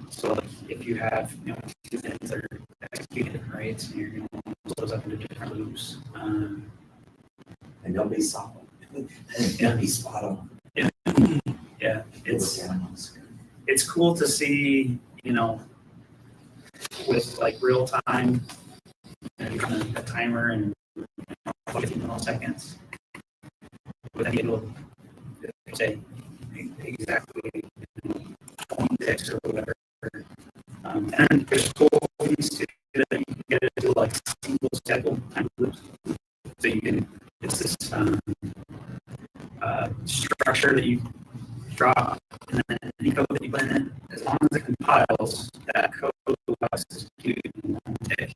[SPEAKER 1] So like if you have, two things that are executed, right, and you're going to close those up into different loops.
[SPEAKER 11] And they'll be solid. They'll be spot on.
[SPEAKER 1] Yeah, it's cool to see, with like real time, a timer and 15 milliseconds. With any able to say exactly context or whatever. And there's cool things too that you can get it to like single cycle time loops. So you can, it's this structure that you drop, and then any code that you put in it, as long as it compiles, that code will execute in one tick,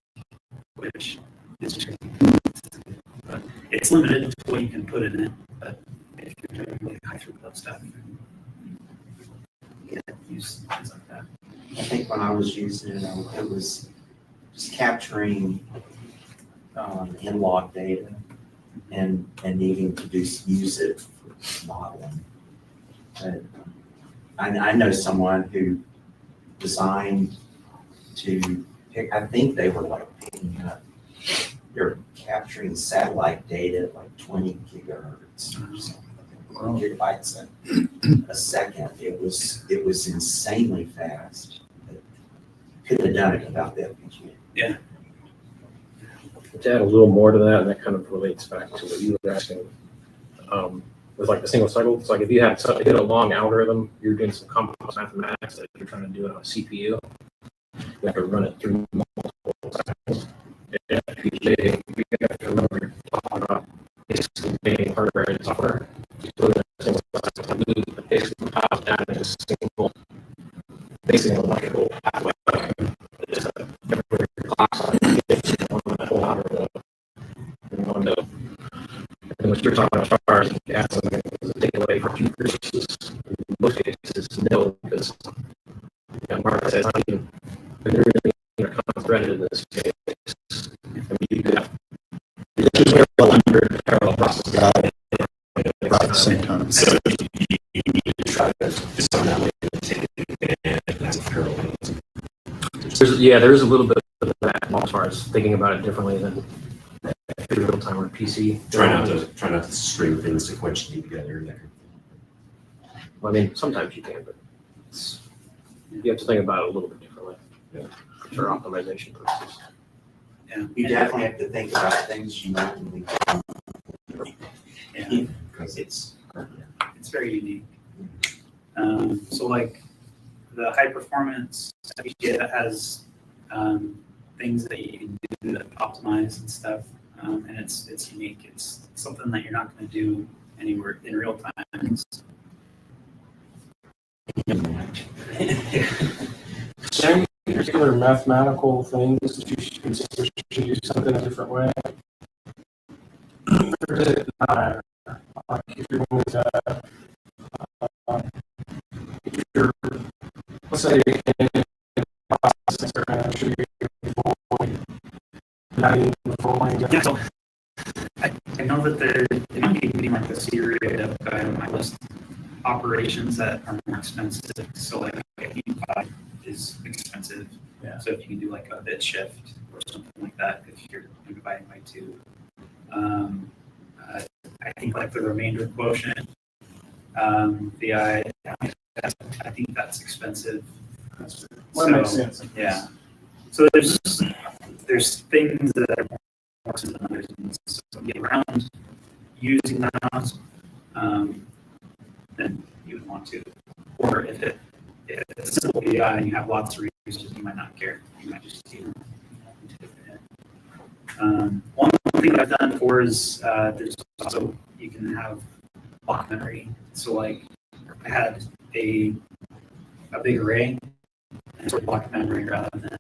[SPEAKER 1] which is tricky. But it's limited to what you can put in it, but if you're doing really high throughput stuff, you can use things like that.
[SPEAKER 11] I think when I was using it, it was just capturing in-log data and needing to use it for modeling. But I know someone who designed to pick, I think they were like picking up, they're capturing satellite data at like 20 gigahertz or something, gigabytes a second. It was insanely fast. Couldn't have done it without the FPGA.
[SPEAKER 1] Yeah.
[SPEAKER 8] to add a little more to that, and that kind of relates back to what you were asking, with like the single cycle. It's like if you had a long algorithm, you're doing some complex mathematics that you're trying to do it on a CPU, you have to run it through multiple cycles. And FPGA, you have to remember you're talking about basically making hardware and software. So in a single cycle loop, it basically compiles down into a single, basically electrical pathway. It's a different class on the whole algorithm. And what you're talking about as far as add something as a takeaway for future purposes, in most cases, no, because Mark says not even they're threaded in this case. I mean, you could have well under the parallel process.
[SPEAKER 3] Right at the same time.
[SPEAKER 6] So you need to try to design that way to take advantage of parallelism.
[SPEAKER 8] There's a little bit of that as far as thinking about it differently than real time or PC.
[SPEAKER 6] Try not to string things sequentially together.
[SPEAKER 8] Well, I mean, sometimes you can, but you have to think about it a little bit differently.
[SPEAKER 6] Yeah.
[SPEAKER 8] For optimization purposes.
[SPEAKER 1] Yeah.
[SPEAKER 11] You definitely have to think about things you normally
[SPEAKER 1] Yeah.
[SPEAKER 11] don't, because it's
[SPEAKER 1] very unique. So like the high performance FPGA that has things that you can do to optimize and stuff, and it's unique. It's something that you're not going to do anywhere in real time.
[SPEAKER 12] Is there any particular mathematical things that you should consider should do something a different way? Or does it matter? Like if you're going to, let's say you're in a processor and I'm sure you're avoid having the full line.
[SPEAKER 1] Yeah, so I know that there might be like a series of my list operations that are more expensive. So like a is expensive.
[SPEAKER 12] Yeah.
[SPEAKER 1] So if you can do like a bit shift or something like that, if you're dividing by 2. I think like the remainder quotient, VI, I think that's expensive.
[SPEAKER 12] Well, that makes sense.
[SPEAKER 1] Yeah. So there's things that are more expensive than others. And so to get around using that, then you would want to. Or if it's a simple VI and you have lots of resources, you might not care. You might just do one thing that I've done before is there's also, you can have block memory. So like I had a big array and sort of block memory rather than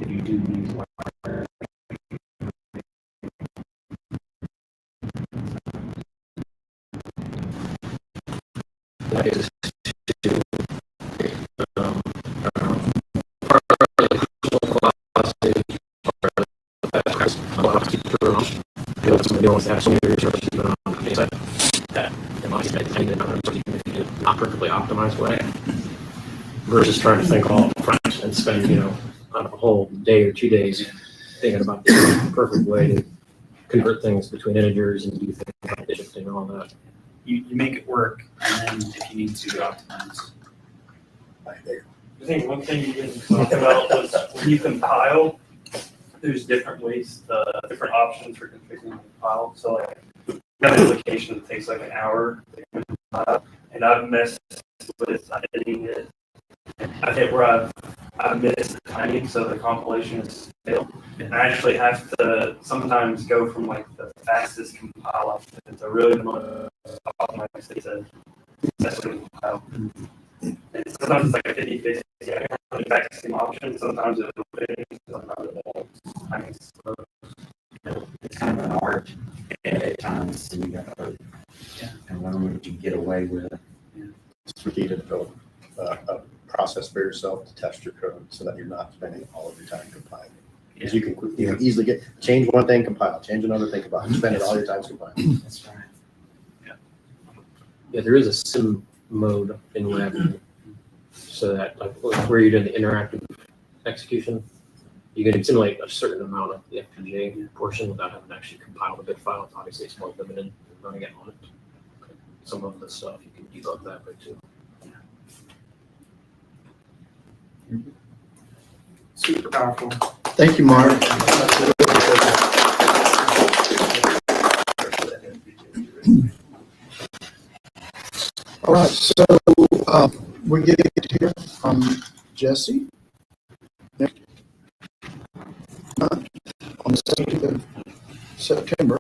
[SPEAKER 1] you do use
[SPEAKER 8] not perfectly optimized way versus trying to think all front and spend a whole day or 2 days thinking about the perfect way to convert things between integers and do things like shifting and all that.
[SPEAKER 1] you make it work, and then if you need to optimize.
[SPEAKER 9] I think one thing you didn't talk about was when you compile, there's different ways, different options for configuring the compile. So like, you have an application that takes like an hour to compile, and I've messed with editing it. I hit where I've missed the timing, so the compilation is failed. And I actually have to sometimes go from like the fastest compile option to really the most optimized to successfully compile. And sometimes it's like a 50-50. I can run the exact same option. Sometimes it'll fit, sometimes it won't. I mean,
[SPEAKER 11] it's kind of an art at times, and you gotta and learn what you get away with.
[SPEAKER 3] It's tricky to develop a process for yourself to test your code so that you're not spending all of your time compiling. Because you can easily change one thing, compile, change another thing, compile, spend it all your time compiling.
[SPEAKER 11] That's right.
[SPEAKER 8] Yeah, there is a sim mode in LabVIEW, so that like where you're doing the interactive execution, you can simulate a certain amount of the FPGA portion without having to actually compile the bit file. Obviously, it's more limited running it on it. Some of the stuff you can debug that way too.
[SPEAKER 1] Super powerful.
[SPEAKER 3] Thank you, Mark. All right, so we're getting to hear from Jesse on the 17th of September.